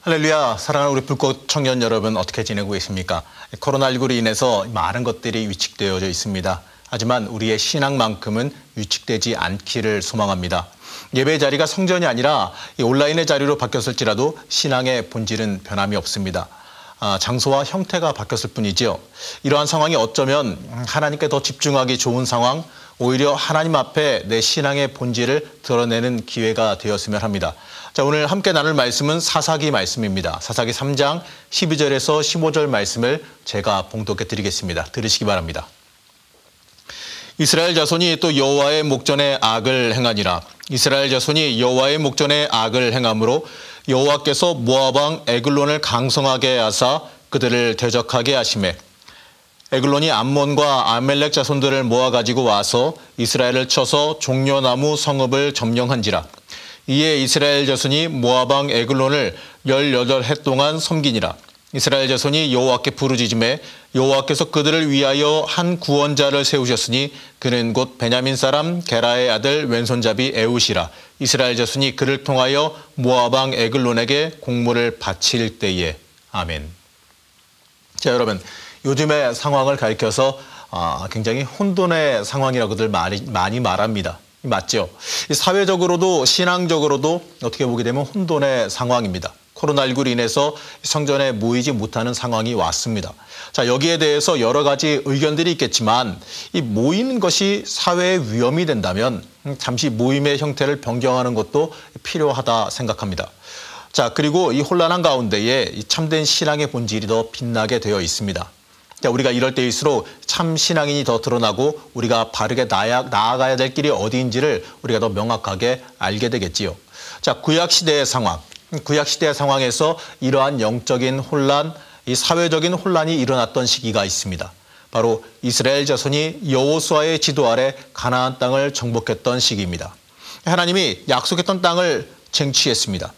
할렐루야, 사랑하는 우리 불꽃 청년 여러분, 어떻게 지내고 계십니까? 코로나19로 인해서 많은 것들이 위축되어져 있습니다. 하지만 우리의 신앙만큼은 위축되지 않기를 소망합니다. 예배 자리가 성전이 아니라 온라인의 자리로 바뀌었을지라도 신앙의 본질은 변함이 없습니다. 장소와 형태가 바뀌었을 뿐이지요. 이러한 상황이 어쩌면 하나님께 더 집중하기 좋은 상황, 오히려 하나님 앞에 내 신앙의 본질을 드러내는 기회가 되었으면 합니다. 자, 오늘 함께 나눌 말씀은 사사기 말씀입니다. 사사기 3장 12절에서 15절 말씀을 제가 봉독해 드리겠습니다. 들으시기 바랍니다. 이스라엘 자손이 또 여호와의 목전에 악을 행하니라. 이스라엘 자손이 여호와의 목전에 악을 행함으로 여호와께서 모압 왕 에글론을 강성하게 하사 그들을 대적하게 하시매 에글론이 암몬과 아멜렉 자손들을 모아가지고 와서 이스라엘을 쳐서 종려나무 성읍을 점령한지라. 이에 이스라엘 자손이 모압 왕 에글론을 18해 동안 섬기니라. 이스라엘 자손이 여호와께 부르짖음에 여호와께서 그들을 위하여 한 구원자를 세우셨으니 그는 곧 베냐민 사람 게라의 아들 왼손잡이 에훗이라. 이스라엘 자손이 그를 통하여 모압 왕 에글론에게 공물을 바칠 때에. 아멘. 자, 여러분, 요즘의 상황을 가리켜서 굉장히 혼돈의 상황이라고들 많이 말합니다. 맞죠? 사회적으로도 신앙적으로도 어떻게 보게 되면 혼돈의 상황입니다. 코로나19로 인해서 성전에 모이지 못하는 상황이 왔습니다. 자, 여기에 대해서 여러 가지 의견들이 있겠지만 이 모이는 것이 사회의 위험이 된다면 잠시 모임의 형태를 변경하는 것도 필요하다 생각합니다. 자, 그리고 이 혼란한 가운데에 이 참된 신앙의 본질이 더 빛나게 되어 있습니다. 자, 우리가 이럴 때일수록 참 신앙인이 더 드러나고 우리가 바르게 나아가야 될 길이 어디인지를 우리가 더 명확하게 알게 되겠지요. 자, 구약시대의 상황. 구약시대의 상황에서 이러한 영적인 혼란, 이 사회적인 혼란이 일어났던 시기가 있습니다. 바로 이스라엘 자손이 여호수아의 지도 아래 가나안 땅을 정복했던 시기입니다. 하나님이 약속했던 땅을 쟁취했습니다.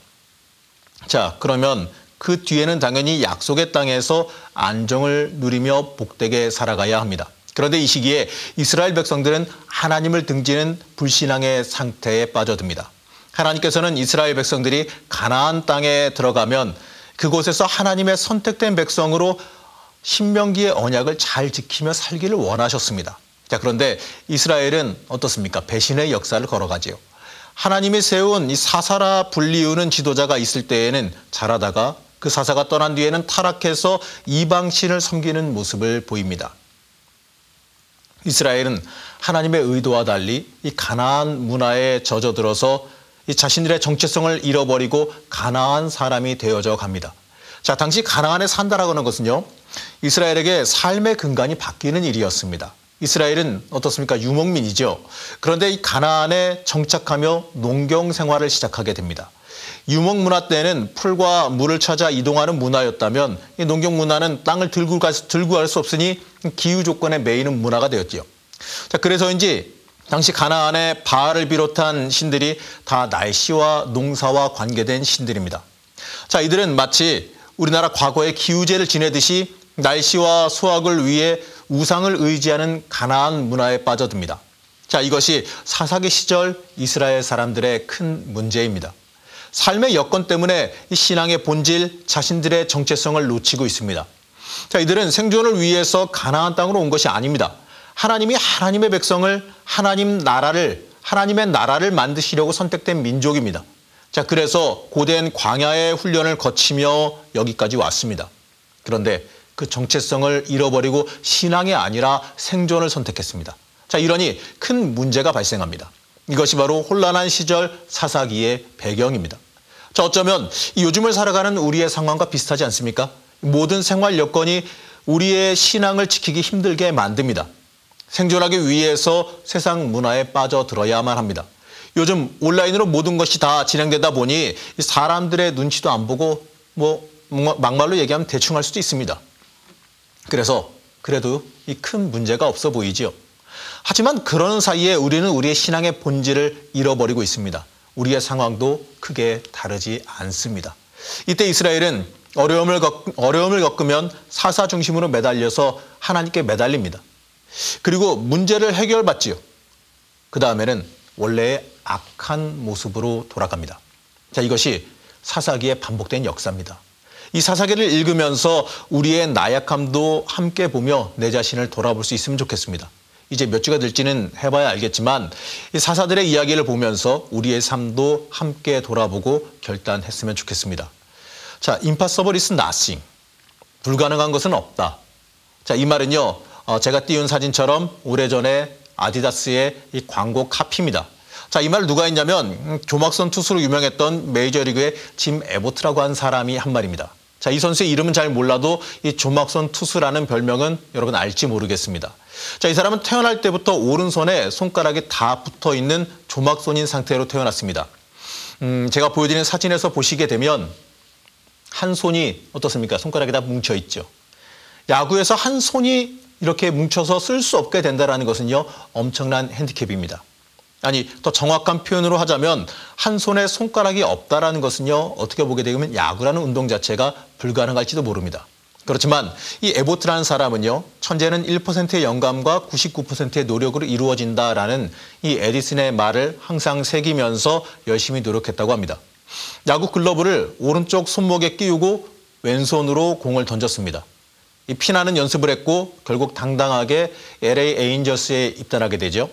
자, 그러면 그 뒤에는 당연히 약속의 땅에서 안정을 누리며 복되게 살아가야 합니다. 그런데 이 시기에 이스라엘 백성들은 하나님을 등지는 불신앙의 상태에 빠져듭니다. 하나님께서는 이스라엘 백성들이 가나안 땅에 들어가면 그곳에서 하나님의 선택된 백성으로 신명기의 언약을 잘 지키며 살기를 원하셨습니다. 자, 그런데 이스라엘은 어떻습니까? 배신의 역사를 걸어가지요. 하나님이 세운 이 사사라 불리우는 지도자가 있을 때에는 잘하다가 그 사사가 떠난 뒤에는 타락해서 이방신을 섬기는 모습을 보입니다. 이스라엘은 하나님의 의도와 달리 이 가나안 문화에 젖어들어서 이 자신들의 정체성을 잃어버리고 가나안 사람이 되어져 갑니다. 자, 당시 가나안에 산다라고 하는 것은요, 이스라엘에게 삶의 근간이 바뀌는 일이었습니다. 이스라엘은 어떻습니까? 유목민이죠. 그런데 이 가나안에 정착하며 농경 생활을 시작하게 됩니다. 유목 문화 때는 풀과 물을 찾아 이동하는 문화였다면 이 농경 문화는 땅을 들고 갈 수 없으니 기후 조건에 매이는 문화가 되었지요. 자, 그래서인지 당시 가나안의 바알을 비롯한 신들이 다 날씨와 농사와 관계된 신들입니다. 자, 이들은 마치 우리나라 과거의 기우제를 지내듯이 날씨와 수확을 위해 우상을 의지하는 가나안 문화에 빠져듭니다. 자, 이것이 사사기 시절 이스라엘 사람들의 큰 문제입니다. 삶의 여건 때문에 이 신앙의 본질, 자신들의 정체성을 놓치고 있습니다. 자, 이들은 생존을 위해서 가나안 땅으로 온 것이 아닙니다. 하나님이 하나님의 백성을 하나님의 나라를 만드시려고 선택된 민족입니다. 자, 그래서 고된 광야의 훈련을 거치며 여기까지 왔습니다. 그런데 그 정체성을 잃어버리고 신앙이 아니라 생존을 선택했습니다. 자, 이러니 큰 문제가 발생합니다. 이것이 바로 혼란한 시절 사사기의 배경입니다. 자, 어쩌면 요즘을 살아가는 우리의 상황과 비슷하지 않습니까? 모든 생활 여건이 우리의 신앙을 지키기 힘들게 만듭니다. 생존하기 위해서 세상 문화에 빠져들어야만 합니다. 요즘 온라인으로 모든 것이 다 진행되다 보니 사람들의 눈치도 안 보고 막말로 얘기하면 대충 할 수도 있습니다. 그래서 그래도 이 큰 문제가 없어 보이지요. 하지만 그러는 사이에 우리는 우리의 신앙의 본질을 잃어버리고 있습니다. 우리의 상황도 크게 다르지 않습니다. 이때 이스라엘은 어려움을 겪으면 사사 중심으로 매달려서 하나님께 매달립니다. 그리고 문제를 해결받지요. 그 다음에는 원래의 악한 모습으로 돌아갑니다. 자, 이것이 사사기에 반복된 역사입니다. 이 사사기를 읽으면서 우리의 나약함도 함께 보며 내 자신을 돌아볼 수 있으면 좋겠습니다. 이제 몇 주가 될지는 해봐야 알겠지만 이 사사들의 이야기를 보면서 우리의 삶도 함께 돌아보고 결단했으면 좋겠습니다. 자, impossible is nothing. 불가능한 것은 없다. 자, 이 말은요, 제가 띄운 사진처럼 오래전에 아디다스의 이 광고 카피입니다. 자, 이 말을 누가 했냐면 조막선 투수로 유명했던 메이저리그의 짐 에보트라고 한 사람이 한 말입니다. 자, 이 선수의 이름은 잘 몰라도 이 조막선 투수라는 별명은 여러분 알지 모르겠습니다. 자, 이 사람은 태어날 때부터 오른손에 손가락이 다 붙어 있는 조막손인 상태로 태어났습니다. 제가 보여드리는 사진에서 보시게 되면 한 손이 어떻습니까? 손가락이 다 뭉쳐 있죠. 야구에서 한 손이 이렇게 뭉쳐서 쓸 수 없게 된다는 것은요, 엄청난 핸디캡입니다. 아니, 더 정확한 표현으로 하자면 한 손에 손가락이 없다라는 것은요, 어떻게 보게 되면 야구라는 운동 자체가 불가능할지도 모릅니다. 그렇지만 이 에보트라는 사람은요, 천재는 1%의 영감과 99%의 노력으로 이루어진다라는 이 에디슨의 말을 항상 새기면서 열심히 노력했다고 합니다. 야구 글러브를 오른쪽 손목에 끼우고 왼손으로 공을 던졌습니다. 이 피나는 연습을 했고 결국 당당하게 LA 에인저스에 입단하게 되죠.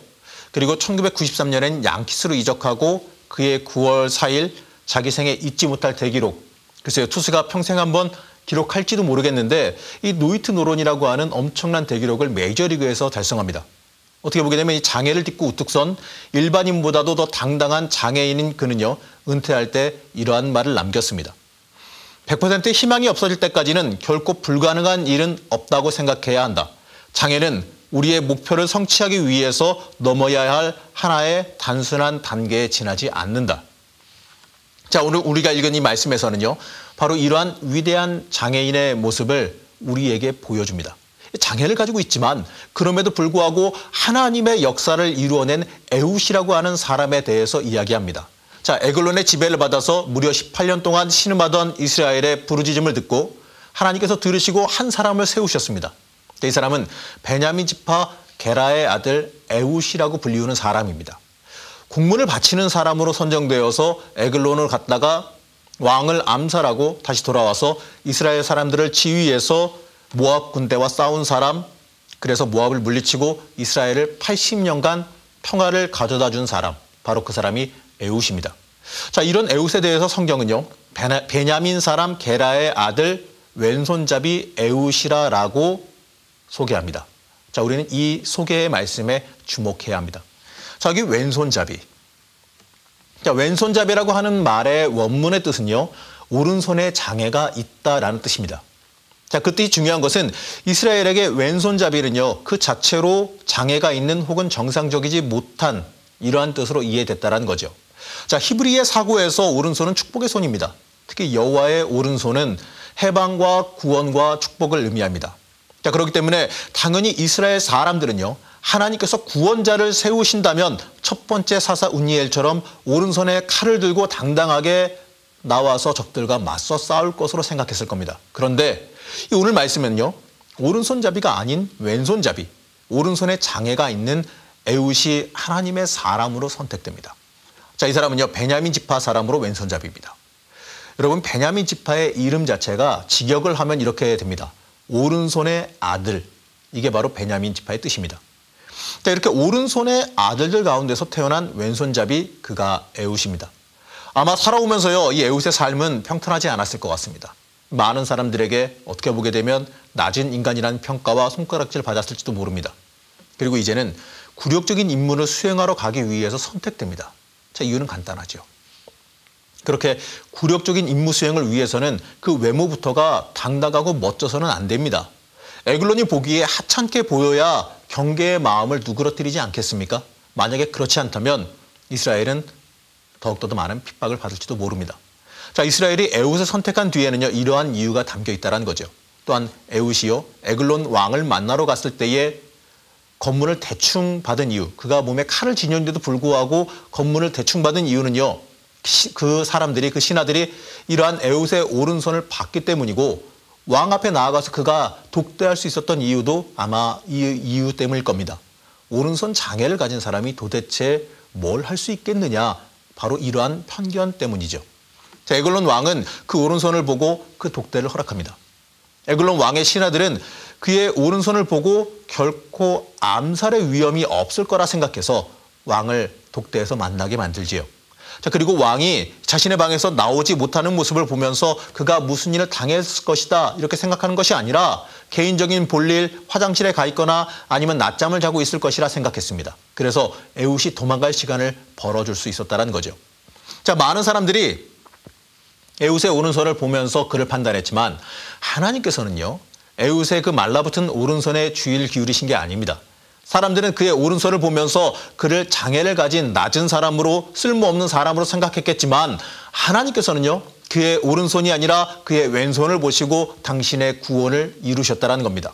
그리고 1993년엔 양키스로 이적하고 그해 9월 4일 자기 생애 잊지 못할 대기록. 글쎄요, 투수가 평생 한번 기록할지도 모르겠는데 이 노히트 노런이라고 하는 엄청난 대기록을 메이저리그에서 달성합니다. 어떻게 보게 되면 이 장애를 딛고 우뚝 선 일반인보다도 더 당당한 장애인인 그는요, 은퇴할 때 이러한 말을 남겼습니다. 100%의 희망이 없어질 때까지는 결코 불가능한 일은 없다고 생각해야 한다. 장애는 우리의 목표를 성취하기 위해서 넘어야 할 하나의 단순한 단계에 지나지 않는다. 자, 오늘 우리가 읽은 이 말씀에서는요, 바로 이러한 위대한 장애인의 모습을 우리에게 보여줍니다. 장애를 가지고 있지만 그럼에도 불구하고 하나님의 역사를 이루어낸 에훗이라고 하는 사람에 대해서 이야기합니다. 자, 에글론의 지배를 받아서 무려 18년 동안 신음하던 이스라엘의 부르짖음을 듣고 하나님께서 들으시고 한 사람을 세우셨습니다. 이 사람은 베냐민 지파 게라의 아들 에훗이라고 불리우는 사람입니다. 국문을 바치는 사람으로 선정되어서 에글론을 갔다가 왕을 암살하고 다시 돌아와서 이스라엘 사람들을 지휘해서 모압 군대와 싸운 사람, 그래서 모압을 물리치고 이스라엘을 80년간 평화를 가져다 준 사람, 바로 그 사람이 에훗입니다. 자, 이런 에훗에 대해서 성경은요, 베냐민 사람 게라의 아들 왼손잡이 에훗이라고 소개합니다. 자, 우리는 이 소개의 말씀에 주목해야 합니다. 자, 여기 왼손잡이. 자, 왼손잡이라고 하는 말의 원문의 뜻은요, 오른손에 장애가 있다라는 뜻입니다. 자, 그 뜻이 중요한 것은 이스라엘에게 왼손잡이는요, 그 자체로 장애가 있는 혹은 정상적이지 못한 이러한 뜻으로 이해됐다는 거죠. 자, 히브리의 사고에서 오른손은 축복의 손입니다. 특히 여호와의 오른손은 해방과 구원과 축복을 의미합니다. 자, 그렇기 때문에 당연히 이스라엘 사람들은요, 하나님께서 구원자를 세우신다면 첫 번째 사사 운니엘처럼 오른손에 칼을 들고 당당하게 나와서 적들과 맞서 싸울 것으로 생각했을 겁니다. 그런데 이 오늘 말씀은요, 오른손잡이가 아닌 왼손잡이, 오른손에 장애가 있는 에훗이 하나님의 사람으로 선택됩니다. 자, 이 사람은요, 베냐민 지파 사람으로 왼손잡이입니다. 여러분, 베냐민 지파의 이름 자체가 직역을 하면 이렇게 됩니다. 오른손의 아들, 이게 바로 베냐민 지파의 뜻입니다. 자, 이렇게 오른손의 아들들 가운데서 태어난 왼손잡이, 그가 에훗입니다. 아마 살아오면서요, 이 에훗의 삶은 평탄하지 않았을 것 같습니다. 많은 사람들에게 어떻게 보게 되면 낮은 인간이라는 평가와 손가락질 받았을지도 모릅니다. 그리고 이제는 굴욕적인 임무를 수행하러 가기 위해서 선택됩니다. 자, 이유는 간단하죠. 그렇게 굴욕적인 임무 수행을 위해서는 그 외모부터가 당당하고 멋져서는 안 됩니다. 에글론이 보기에 하찮게 보여야 경계의 마음을 누그러뜨리지 않겠습니까? 만약에 그렇지 않다면 이스라엘은 더욱더 많은 핍박을 받을지도 모릅니다. 자, 이스라엘이 에훗을 선택한 뒤에는요, 이러한 이유가 담겨 있다는 거죠. 또한 에훗이요, 에글론 왕을 만나러 갔을 때에 검문을 대충 받은 이유, 그가 몸에 칼을 지녔는데도 불구하고 검문을 대충 받은 이유는요, 그 사람들이, 그 신하들이 이러한 에훗의 오른손을 봤기 때문이고, 왕 앞에 나아가서 그가 독대할 수 있었던 이유도 아마 이 이유 때문일 겁니다. 오른손 장애를 가진 사람이 도대체 뭘 할 수 있겠느냐, 바로 이러한 편견 때문이죠. 자, 에글론 왕은 그 오른손을 보고 그 독대를 허락합니다. 에글론 왕의 신하들은 그의 오른손을 보고 결코 암살의 위험이 없을 거라 생각해서 왕을 독대해서 만나게 만들지요. 자, 그리고 왕이 자신의 방에서 나오지 못하는 모습을 보면서 그가 무슨 일을 당했을 것이다 이렇게 생각하는 것이 아니라 개인적인 볼일, 화장실에 가 있거나 아니면 낮잠을 자고 있을 것이라 생각했습니다. 그래서 에훗이 도망갈 시간을 벌어줄 수 있었다는 거죠. 자, 많은 사람들이 에훗의 오른손을 보면서 그를 판단했지만 하나님께서는요, 에훗의 그 말라붙은 오른손에 주의를 기울이신 게 아닙니다. 사람들은 그의 오른손을 보면서 그를 장애를 가진 낮은 사람으로, 쓸모없는 사람으로 생각했겠지만 하나님께서는요, 그의 오른손이 아니라 그의 왼손을 보시고 당신의 구원을 이루셨다는 겁니다.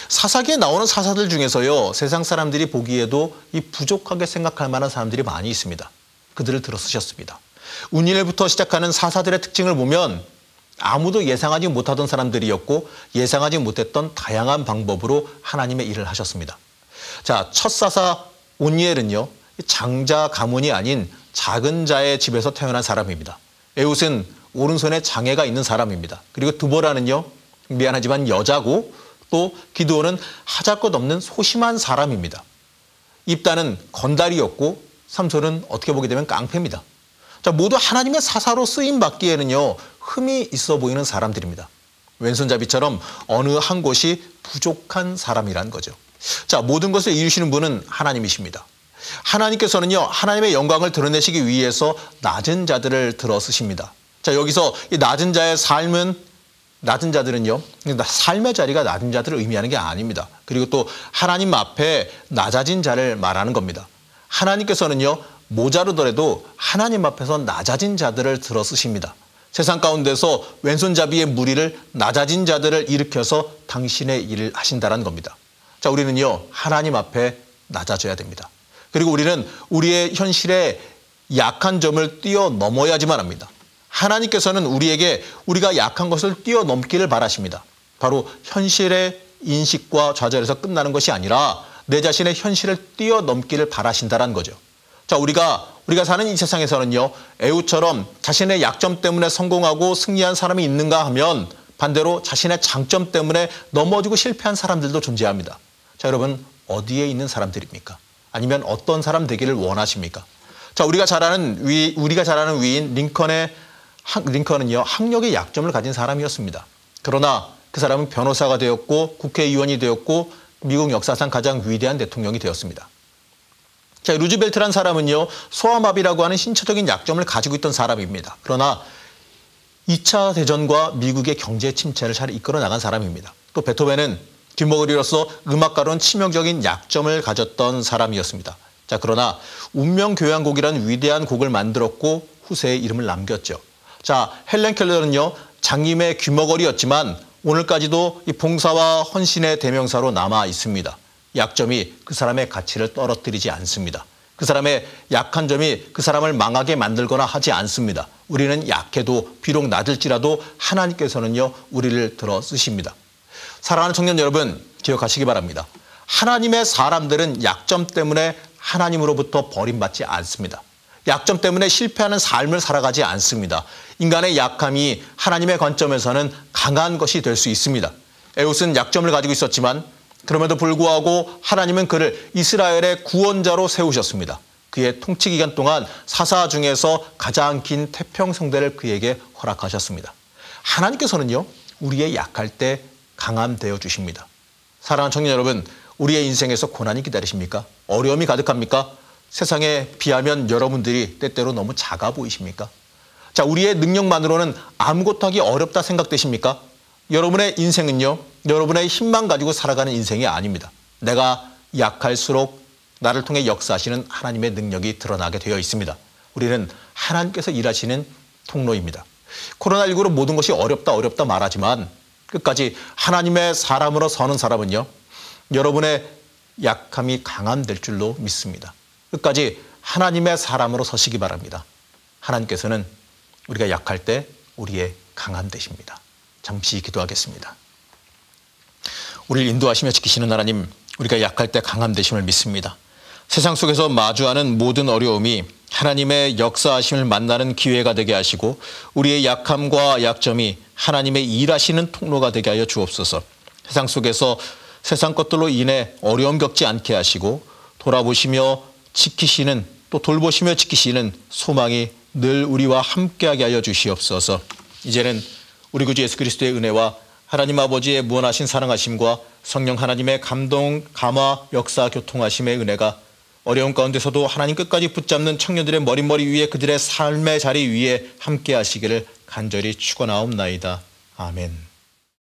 사사기에 나오는 사사들 중에서요, 세상 사람들이 보기에도 이 부족하게 생각할 만한 사람들이 많이 있습니다. 그들을 들어 쓰셨습니다. 운일부터 시작하는 사사들의 특징을 보면 아무도 예상하지 못하던 사람들이었고 예상하지 못했던 다양한 방법으로 하나님의 일을 하셨습니다. 자, 첫 사사 온니엘은요, 장자 가문이 아닌 작은 자의 집에서 태어난 사람입니다. 에훗은 오른손에 장애가 있는 사람입니다. 그리고 드보라는요, 미안하지만 여자고 또 기드온은 하잘것없는 소심한 사람입니다. 입다는 건달이었고 삼손은 어떻게 보게 되면 깡패입니다. 자, 모두 하나님의 사사로 쓰임 받기에는요, 흠이 있어 보이는 사람들입니다. 왼손잡이처럼 어느 한 곳이 부족한 사람이란 거죠. 자, 모든 것을 이루시는 분은 하나님이십니다. 하나님께서는요, 하나님의 영광을 드러내시기 위해서 낮은 자들을 들어 쓰십니다. 자, 여기서 이 낮은 자의 삶은, 낮은 자들은요, 삶의 자리가 낮은 자들을 의미하는 게 아닙니다. 그리고 또 하나님 앞에 낮아진 자를 말하는 겁니다. 하나님께서는요, 모자르더라도 하나님 앞에서 낮아진 자들을 들어 쓰십니다. 세상 가운데서 왼손잡이의 무리를, 낮아진 자들을 일으켜서 당신의 일을 하신다는 겁니다. 자, 우리는요, 하나님 앞에 낮아져야 됩니다. 그리고 우리는 우리의 현실에 약한 점을 뛰어넘어야지만 합니다. 하나님께서는 우리에게 우리가 약한 것을 뛰어넘기를 바라십니다. 바로 현실의 인식과 좌절에서 끝나는 것이 아니라 내 자신의 현실을 뛰어넘기를 바라신다는 거죠. 자, 우리가 사는 이 세상에서는요, 에훗처럼 자신의 약점 때문에 성공하고 승리한 사람이 있는가 하면 반대로 자신의 장점 때문에 넘어지고 실패한 사람들도 존재합니다. 자, 여러분, 어디에 있는 사람들입니까? 아니면 어떤 사람 되기를 원하십니까? 자, 우리가 잘 아는 위인 링컨은요, 학력의 약점을 가진 사람이었습니다. 그러나 그 사람은 변호사가 되었고 국회의원이 되었고 미국 역사상 가장 위대한 대통령이 되었습니다. 자, 루즈벨트란 사람은요, 소아마비라고 하는 신체적인 약점을 가지고 있던 사람입니다. 그러나 2차 대전과 미국의 경제 침체를 잘 이끌어 나간 사람입니다. 또 베토벤은 귀머거리로서 음악가로는 치명적인 약점을 가졌던 사람이었습니다. 자, 그러나 운명교향곡이라는 위대한 곡을 만들었고 후세에 이름을 남겼죠. 자, 헬렌 켈러는요, 장님의 귀머거리였지만 오늘까지도 이 봉사와 헌신의 대명사로 남아 있습니다. 약점이 그 사람의 가치를 떨어뜨리지 않습니다. 그 사람의 약한 점이 그 사람을 망하게 만들거나 하지 않습니다. 우리는 약해도 비록 낮을지라도 하나님께서는요, 우리를 들어 쓰십니다. 사랑하는 청년 여러분, 기억하시기 바랍니다. 하나님의 사람들은 약점 때문에 하나님으로부터 버림받지 않습니다. 약점 때문에 실패하는 삶을 살아가지 않습니다. 인간의 약함이 하나님의 관점에서는 강한 것이 될 수 있습니다. 에훗은 약점을 가지고 있었지만 그럼에도 불구하고 하나님은 그를 이스라엘의 구원자로 세우셨습니다. 그의 통치 기간 동안 사사 중에서 가장 긴 태평성대를 그에게 허락하셨습니다. 하나님께서는요, 우리의 약할 때 강함 되어 주십니다. 사랑하는 청년 여러분, 우리의 인생에서 고난이 기다리십니까? 어려움이 가득합니까? 세상에 비하면 여러분들이 때때로 너무 작아 보이십니까? 자, 우리의 능력만으로는 아무것도 하기 어렵다 생각되십니까? 여러분의 인생은요, 여러분의 힘만 가지고 살아가는 인생이 아닙니다. 내가 약할수록 나를 통해 역사하시는 하나님의 능력이 드러나게 되어 있습니다. 우리는 하나님께서 일하시는 통로입니다. 코로나19로 모든 것이 어렵다 말하지만 끝까지 하나님의 사람으로 서는 사람은요, 여러분의 약함이 강함될 줄로 믿습니다. 끝까지 하나님의 사람으로 서시기 바랍니다. 하나님께서는 우리가 약할 때 우리의 강함 되십니다. 잠시 기도하겠습니다. 우리를 인도하시며 지키시는 하나님, 우리가 약할 때 강함 되심을 믿습니다. 세상 속에서 마주하는 모든 어려움이 하나님의 역사하심을 만나는 기회가 되게 하시고 우리의 약함과 약점이 하나님의 일하시는 통로가 되게 하여 주옵소서. 세상 속에서 세상 것들로 인해 어려움 겪지 않게 하시고 돌아보시며 지키시는 또 돌보시며 지키시는 소망이 늘 우리와 함께하게 하여 주시옵소서. 이제는 우리 구주 예수 그리스도의 은혜와 하나님 아버지의 무한하신 사랑하심과 성령 하나님의 감동, 감화, 역사, 교통하심의 은혜가 어려운 가운데서도 하나님 끝까지 붙잡는 청년들의 머릿머리 위에 그들의 삶의 자리 위에 함께 하시기를 간절히 축원하옵나이다. 아멘.